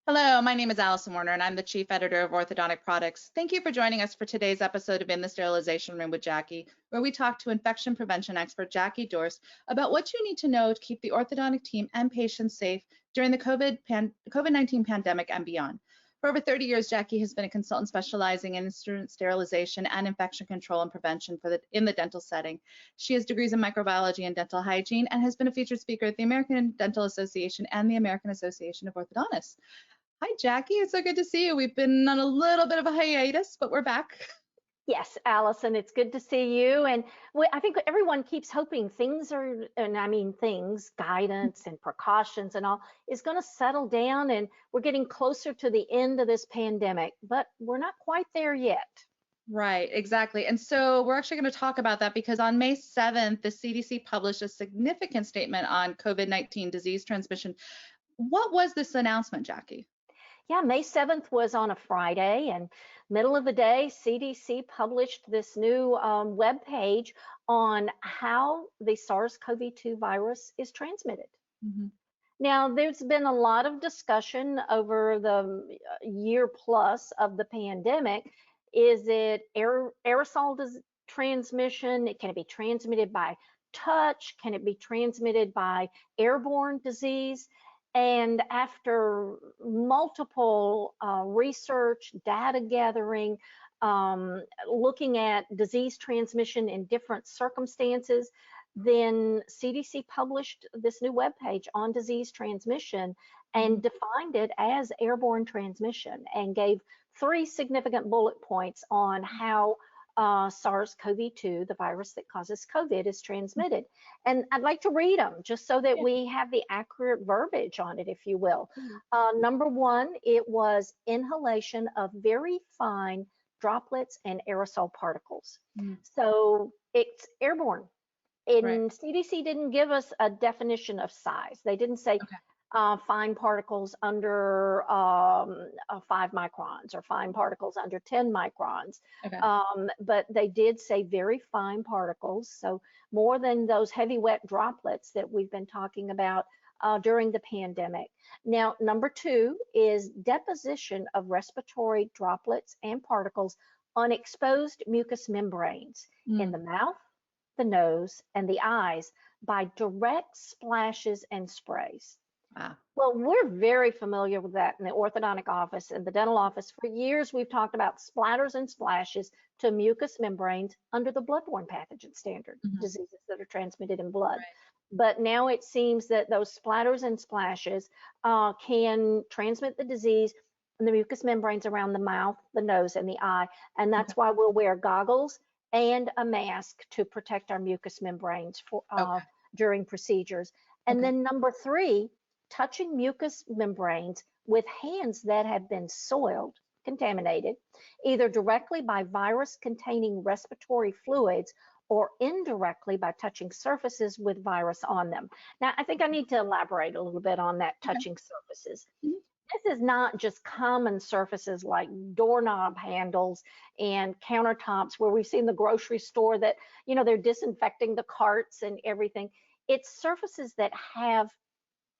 Hello, my name is Allison Warner, and I'm the Chief Editor of Orthodontic Products. Thank you for joining us for today's episode of In the Sterilization Room with Jackie, where we talk to infection prevention expert Jackie Dorst about what you need to know to keep the orthodontic team and patients safe during the COVID-19 pandemic and beyond. For over 30 years, Jackie has been a consultant specializing in instrument sterilization and infection control and prevention in the dental setting. She has degrees in microbiology and dental hygiene and has been a featured speaker at the American Dental Association and the American Association of Orthodontists. Hi, Jackie. It's so good to see you. We've been on a little bit of a hiatus, but we're back. Yes, Allison, it's good to see you. And I think everyone keeps hoping things are, and I mean things, guidance and precautions and all, is going to settle down and we're getting closer to the end of this pandemic, but we're not quite there yet. Right, exactly. And so we're actually going to talk about that because on May 7th, the CDC published a significant statement on COVID-19 disease transmission. What was this announcement, Jackie? Yeah, May 7th was on a Friday, and middle of the day, CDC published this new web page on how the SARS-CoV-2 virus is transmitted. Mm-hmm. Now, there's been a lot of discussion over the year plus of the pandemic. Is it aerosol transmission? Can it be transmitted by touch? Can it be transmitted by airborne disease? And after multiple research, data gathering, looking at disease transmission in different circumstances, then CDC published this new webpage on disease transmission and defined it as airborne transmission and gave 3 significant bullet points on how SARS-CoV-2, the virus that causes COVID, is transmitted. And I'd like to read them just so that we have the accurate verbiage on it, if you will. Number 1, it was inhalation of very fine droplets and aerosol particles. So it's airborne. And CDC didn't give us a definition of size. They didn't say fine particles under 5 microns or fine particles under 10 microns. But they did say very fine particles, so more than those heavy wet droplets that we've been talking about during the pandemic. Now, number 2 is deposition of respiratory droplets and particles on exposed mucous membranes in the mouth, the nose, and the eyes by direct splashes and sprays. Well, we're very familiar with that in the orthodontic office and the dental office. For years, we've talked about splatters and splashes to mucous membranes under the bloodborne pathogen standard, diseases that are transmitted in blood. But now it seems that those splatters and splashes can transmit the disease in the mucous membranes around the mouth, the nose, and the eye. And that's why we'll wear goggles and a mask to protect our mucous membranes for, during procedures. And then number 3, touching mucous membranes with hands that have been soiled, contaminated, either directly by virus-containing respiratory fluids or indirectly by touching surfaces with virus on them. Now, I think I need to elaborate a little bit on that touching surfaces. This is not just common surfaces like doorknob handles and countertops where we've seen the grocery store that, you know, they're disinfecting the carts and everything. It's surfaces that have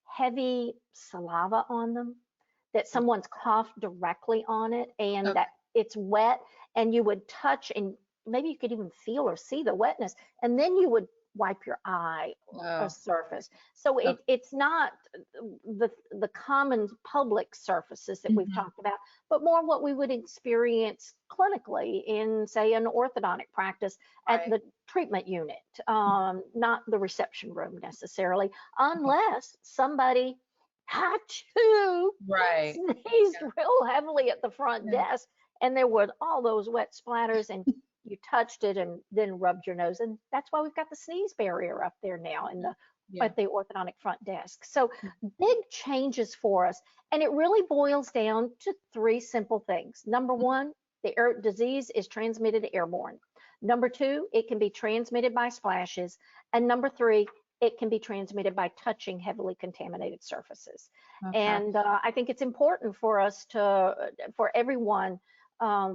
heavy saliva on them, that someone's coughed directly on it, and that it's wet, and you would touch and maybe you could even feel or see the wetness, and then you would wipe your eye or surface. So it's not the common public surfaces that we've talked about, but more what we would experience clinically in, say, an orthodontic practice at the treatment unit, not the reception room necessarily, unless somebody had to sneezed real heavily at the front desk and there were all those wet splatters and you touched it and then rubbed your nose. And that's why we've got the sneeze barrier up there now in the at the orthodontic front desk. So big changes for us. And it really boils down to 3 simple things. Number 1, the disease is transmitted airborne. Number 2, it can be transmitted by splashes. And number 3, it can be transmitted by touching heavily contaminated surfaces. And I think it's important for us for everyone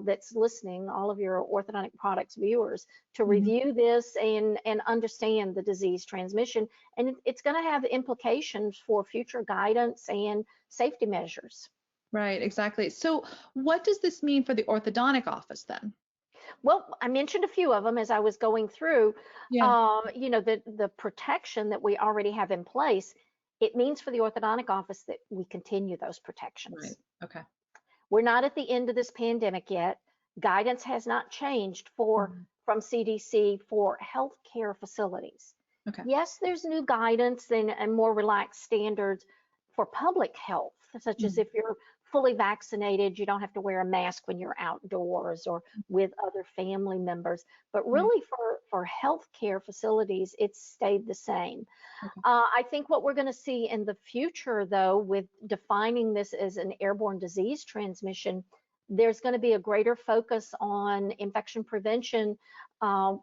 that's listening, all of your orthodontic products viewers, to review this and understand the disease transmission. And it's going to have implications for future guidance and safety measures. Right, exactly. So what does this mean for the orthodontic office then? Well, I mentioned a few of them as I was going through. Yeah. The protection that we already have in place, it means for the orthodontic office that we continue those Right. protections. Okay. We're not at the end of this pandemic yet. Guidance has not changed for Mhm. from CDC for healthcare facilities. Okay. Yes, there's new guidance and more relaxed standards for public health, such as Mhm. if you're fully vaccinated, you don't have to wear a mask when you're outdoors or with other family members. But Right. really for healthcare facilities, it's stayed the same. Okay. I think what we're going to see in the future, though, with defining this as an airborne disease transmission, there's going to be a greater focus on infection prevention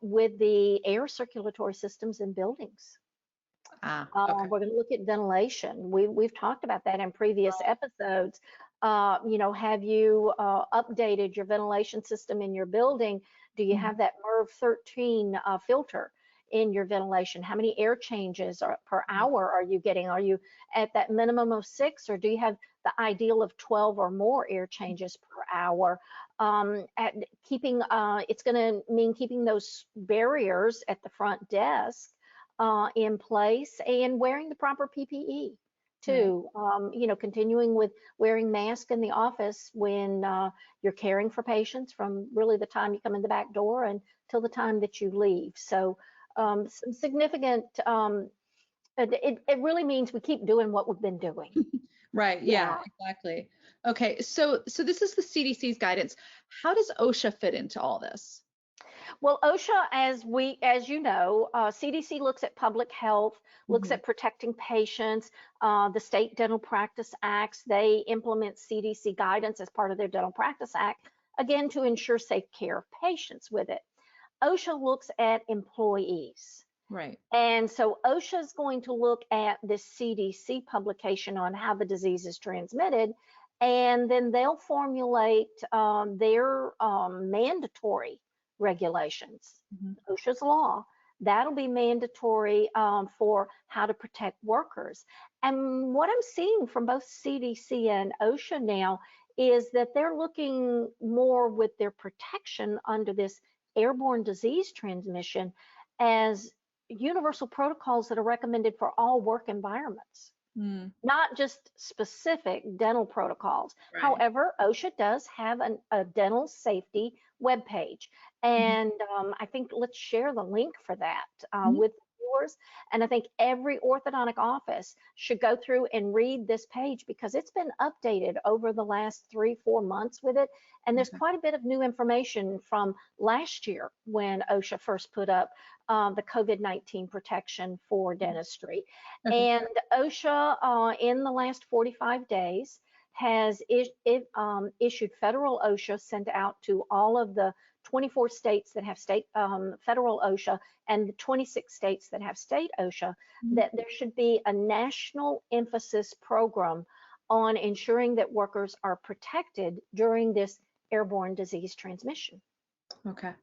with the air circulatory systems in buildings. Ah, okay. We're going to look at ventilation. We've talked about that in previous episodes. Have you updated your ventilation system in your building? Do you Mhm. have that MERV 13 filter in your ventilation? How many air changes per Right. hour are you getting? Are you at that minimum of 6, or do you have the ideal of 12 or more air changes per hour? It's going to mean keeping those barriers at the front desk in place and wearing the proper PPE Right. too. Continuing with wearing masks in the office when you're caring for patients from really the time you come in the back door until the time that you leave. So some significant, it really means we keep doing what we've been doing. Right. Yeah, Yeah. exactly. Okay. So this is the CDC's guidance. How does OSHA fit into all this? Well, OSHA, as you know, CDC looks at public health, looks Mhm. at protecting patients. The State Dental Practice Acts, they implement CDC guidance as part of their Dental Practice Act, again, to ensure safe care of patients with it. OSHA looks at employees. Right. And so OSHA is going to look at this CDC publication on how the disease is transmitted, and then they'll formulate their mandatory regulations, Mhm. OSHA's law. That'll be mandatory for how to protect workers. And what I'm seeing from both CDC and OSHA now is that they're looking more with their protection under this airborne disease transmission as universal protocols that are recommended for all work environments, Mm, not just specific dental protocols. right. However, OSHA does have a dental safety webpage. Mhm. And I think let's share the link for that Mhm. with viewers. And I think every orthodontic office should go through and read this page because it's been updated over the last 3-4 months with it. And there's Okay. quite a bit of new information from last year when OSHA first put up the COVID-19 protection for dentistry. Okay. And OSHA, in the last 45 days, has issued federal OSHA sent out to all of the 24 states that have state federal OSHA and the 26 states that have state OSHA Mhm. that there should be a national emphasis program on ensuring that workers are protected during this airborne disease transmission. Okay.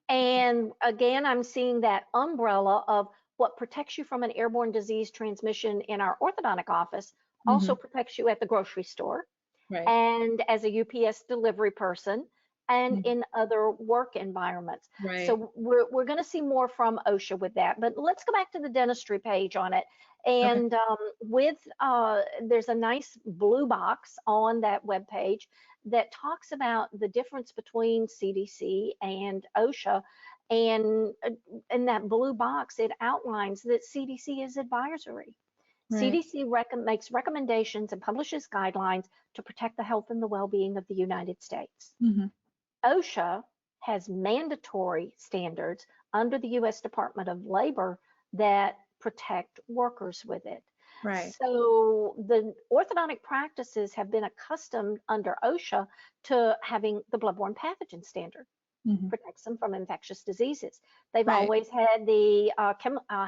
And again, I'm seeing that umbrella of what protects you from an airborne disease transmission in our orthodontic office also Mhm. protects you at the grocery store Right. and as a UPS delivery person and Mhm. in other work environments. Right. So we're going to see more from OSHA with that. But let's go back to the dentistry page on it. Okay. And there's a nice blue box on that web page that talks about the difference between CDC and OSHA. And in that blue box, it outlines that CDC is advisory. Right. CDC makes recommendations and publishes guidelines to protect the health and the well-being of the United States. Mhm. OSHA has mandatory standards under the U.S. Department of Labor that protect workers with it. Right. So the orthodontic practices have been accustomed under OSHA to having the bloodborne pathogen standard. Mhm. Protects them from infectious diseases. They've Right. always had the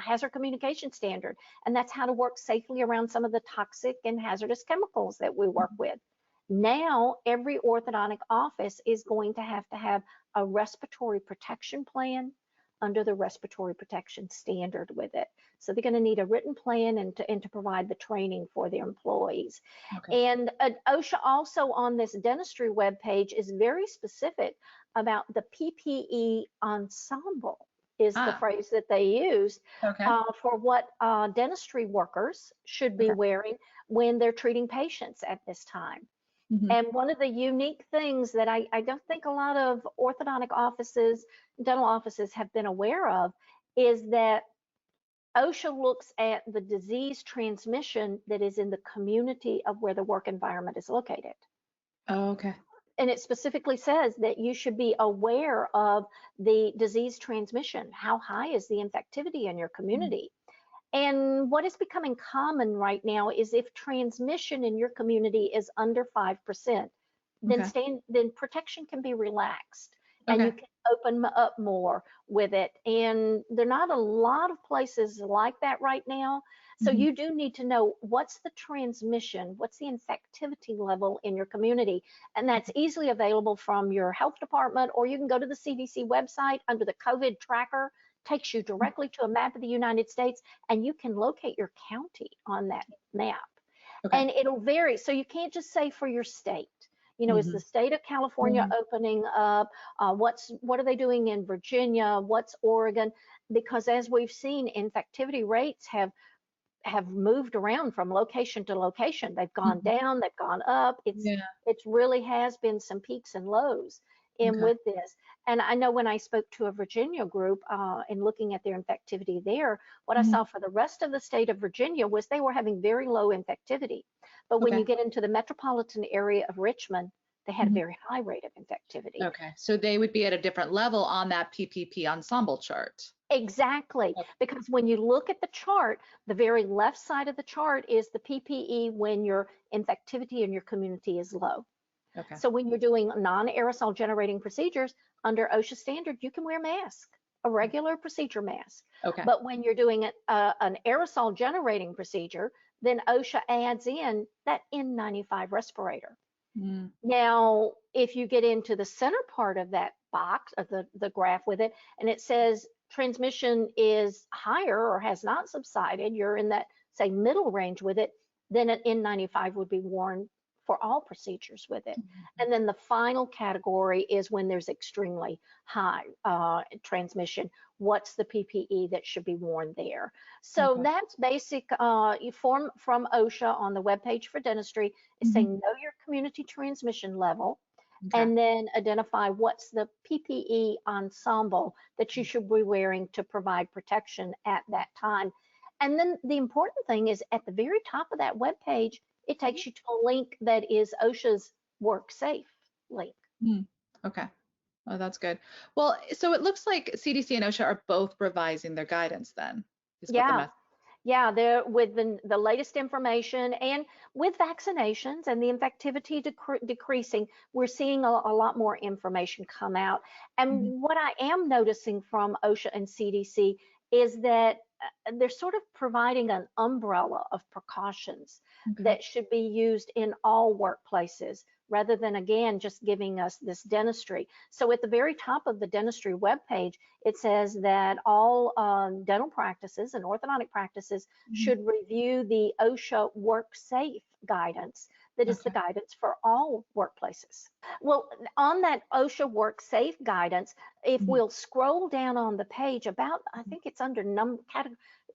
hazard communication standard, and that's how to work safely around some of the toxic and hazardous chemicals that we work Mhm. with. Now, every orthodontic office is going to have a respiratory protection plan, under the respiratory protection standard with it. So they're going to need a written plan and to provide the training for their employees. Okay. And OSHA also on this dentistry webpage is very specific about the PPE ensemble is the phrase that they use for what dentistry workers should be wearing when they're treating patients at this time. And one of the unique things that I don't think a lot of orthodontic offices, dental offices have been aware of is that OSHA looks at the disease transmission that is in the community of where the work environment is located. Oh, okay. And it specifically says that you should be aware of the disease transmission. How high is the infectivity in your community? And what is becoming common right now is if transmission in your community is under 5%, then protection can be relaxed and you can open up more with it. And there are not a lot of places like that right now. So you do need to know what's the transmission, what's the infectivity level in your community. And that's easily available from your health department, or you can go to the CDC website under the COVID tracker, takes you directly to a map of the United States, and you can locate your county on that map. And it'll vary. So you can't just say for your state. You know, is the state of California opening up? What are they doing in Virginia? What's Oregon? Because as we've seen, infectivity rates have moved around from location to location. They've gone down, they've gone up. It really has been some peaks and lows in with this. And I know when I spoke to a Virginia group and looking at their infectivity there, what I saw for the rest of the state of Virginia was they were having very low infectivity. But when you get into the metropolitan area of Richmond, they had a very high rate of infectivity. Okay, so they would be at a different level on that PPP ensemble chart. Exactly, because when you look at the chart, the very left side of the chart is the PPE when your infectivity in your community is low. So when you're doing non-aerosol generating procedures under OSHA standard, you can wear a mask, a regular procedure mask. But when you're doing an aerosol generating procedure, then OSHA adds in that N95 respirator. Now, if you get into the center part of that box, of the graph with it, and it says transmission is higher or has not subsided, you're in that, say, middle range with it, then an N95 would be worn for all procedures with it. And then the final category is when there's extremely high transmission. What's the PPE that should be worn there? So that's basic from OSHA on the webpage for dentistry is saying know your community transmission level and then identify what's the PPE ensemble that you should be wearing to provide protection at that time. And then the important thing is at the very top of that webpage, it takes you to a link that is OSHA's Work Safe link. Okay. Oh, that's good. Well, so it looks like CDC and OSHA are both revising their guidance then. Yeah, they're with the latest information, and with vaccinations and the infectivity decreasing, we're seeing a lot more information come out. And what I am noticing from OSHA and CDC is that they're sort of providing an umbrella of precautions that should be used in all workplaces rather than, again, just giving us this dentistry. So at the very top of the dentistry webpage, it says that all dental practices and orthodontic practices should review the OSHA Work Safe guidance. That is the guidance for all workplaces. Well, on that OSHA Work Safe guidance, if we'll scroll down on the page about, I think it's under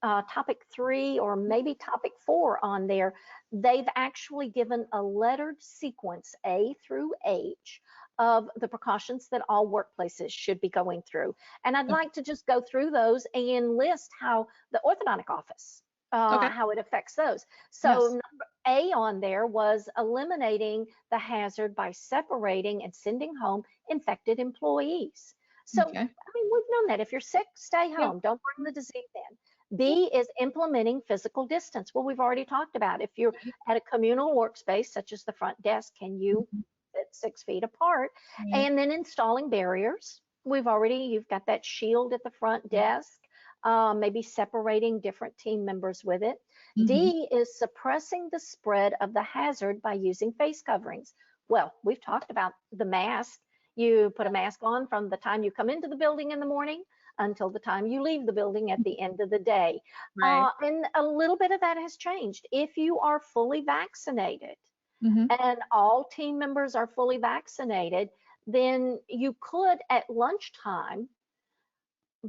topic 3 or maybe topic 4 on there, they've actually given a lettered sequence A through H of the precautions that all workplaces should be going through. And I'd like to just go through those and list how the orthodontic office, how it affects those. So number A on there was eliminating the hazard by separating and sending home infected employees. So, I mean, we've known that if you're sick, stay home, don't bring the disease in. B is implementing physical distance. Well, we've already talked about if you're at a communal workspace, such as the front desk, can you sit 6 feet apart? And then installing barriers. You've got that shield at the front desk. Maybe separating different team members with it. D is suppressing the spread of the hazard by using face coverings. Well, we've talked about the mask. You put a mask on from the time you come into the building in the morning until the time you leave the building at the end of the day. Right. And a little bit of that has changed. If you are fully vaccinated Mm-hmm. and all team members are fully vaccinated, then you could at lunchtime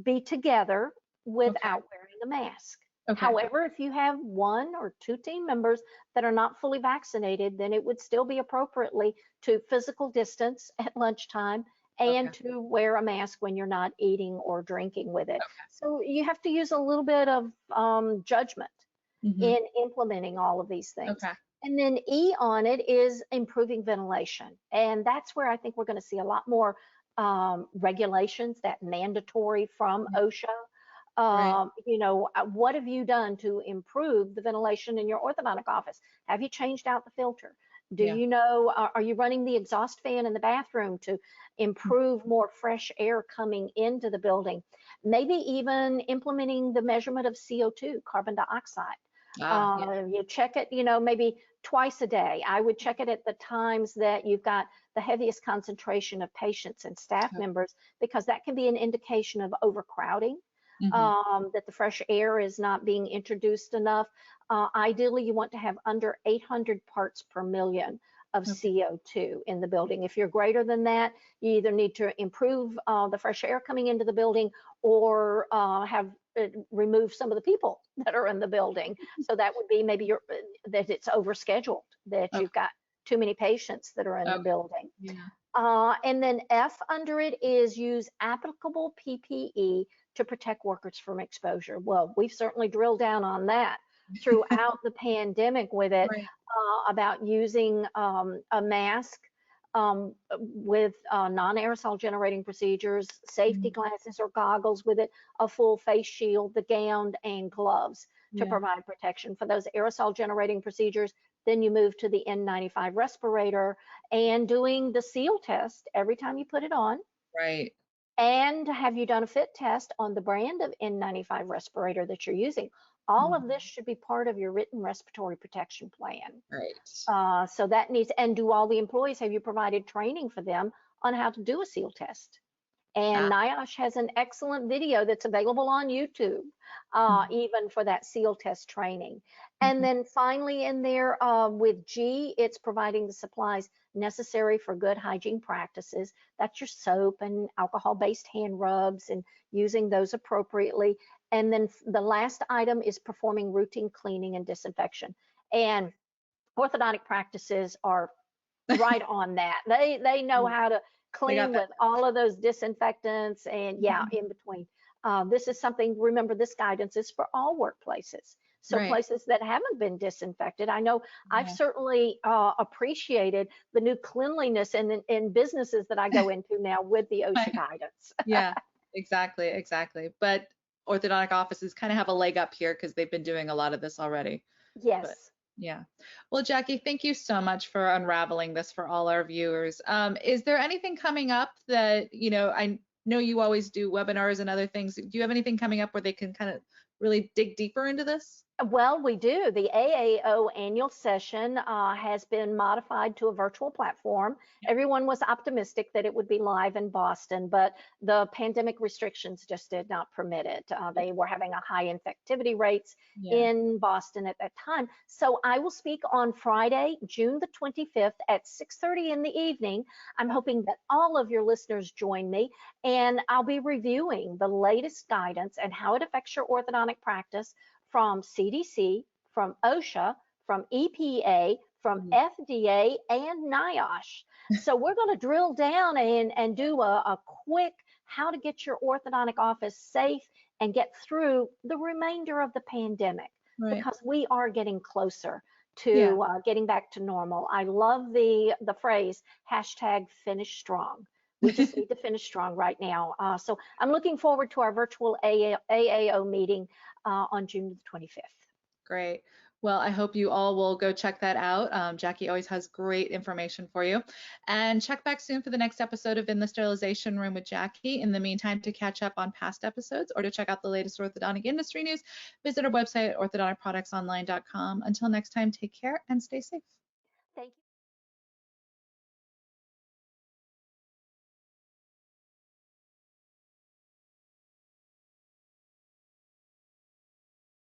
be together Okay. without wearing a mask. Okay. However, if you have 1 or 2 team members that are not fully vaccinated, then it would still be appropriately to physical distance at lunchtime and Okay. to wear a mask when you're not eating or drinking with it. Okay. So you have to use a little bit of judgment Mm-hmm. in implementing all of these things. Okay. And then E on it is improving ventilation. And that's where I think we're going to see a lot more regulations that mandatory from OSHA. Right. What have you done to improve the ventilation in your orthodontic office? Have you changed out the filter? Do Yeah. you know, are you running the exhaust fan in the bathroom to improve more fresh air coming into the building? Maybe even implementing the measurement of CO2, carbon dioxide. Yeah. You check it, maybe twice a day. I would check it at the times that you've got the heaviest concentration of patients and staff members, because that can be an indication of overcrowding, Mm-hmm. that the fresh air is not being introduced enough. Ideally, you want to have under 800 parts per million of Okay. CO2 in the building. If you're greater than that, you either need to improve the fresh air coming into the building or have remove some of the people that are in the building. So that would be maybe that it's overscheduled, that Okay. you've got too many patients that are in the Okay. building. Yeah. And then F under it is use applicable PPE to protect workers from exposure. Well, we've certainly drilled down on that throughout the pandemic with it, Right. about using a mask with non-aerosol generating procedures, safety Mhm. glasses or goggles with it, a full face shield, the gown and gloves to Yeah. provide protection for those aerosol generating procedures. Then you move to the N95 respirator and doing the seal test every time you put it on. Right. And have you done a fit test on the brand of N95 respirator that you're using? All of Mhm. this should be part of your written respiratory protection plan. Right. So that needs, and do all the employees, have you provided training for them on how to do a seal test? Ah. And NIOSH has an excellent video that's available on YouTube, Mhm. even for that seal test training. And Mhm. then finally in there with G, it's providing the supplies necessary for good hygiene practices. That's your soap and alcohol-based hand rubs and using those appropriately. And then the last item is performing routine cleaning and disinfection. And orthodontic practices are right on that. They know Yeah. how to They got clean that. with all of those disinfectants and yeah, Mhm. in between. This is something, remember, this guidance is for all workplaces. So Right. places that haven't been disinfected, I know I've Yeah. certainly appreciated the new cleanliness in businesses that I go into now with the OSHA guidance. Yeah. Exactly. Exactly. But orthodontic offices kind of have a leg up here because they've been doing a lot of this already. But Yes. yeah. Well, Jackie, thank you so much for unraveling this for all our viewers. Is there anything coming up that, I know you always do webinars and other things. Do you have anything coming up where they can kind of really dig deeper into this? Well, we do. The AAO annual session has been modified to a virtual platform. Everyone was optimistic that it would be live in Boston, but the pandemic restrictions just did not permit it. They were having a high infectivity rates Yeah. in Boston at that time. So I will speak on Friday, June the 25th at 6:30 in the evening. I'm hoping that all of your listeners join me, and I'll be reviewing the latest guidance and how it affects your orthodontic practice from CDC, from OSHA, from EPA, from Mhm. FDA, and NIOSH. So we're going to drill down and do a quick how to get your orthodontic office safe and get through the remainder of the pandemic, Right. because we are getting closer Yeah. to getting back to normal. I love the phrase #finish strong. We just need to finish strong right now. So I'm looking forward to our virtual AAO meeting on June the 25th. Great. Well, I hope you all will go check that out. Jackie always has great information for you. And check back soon for the next episode of In the Sterilization Room with Jackie. In the meantime, to catch up on past episodes or to check out the latest orthodontic industry news, visit our website, orthodonticproductsonline.com. Until next time, take care and stay safe.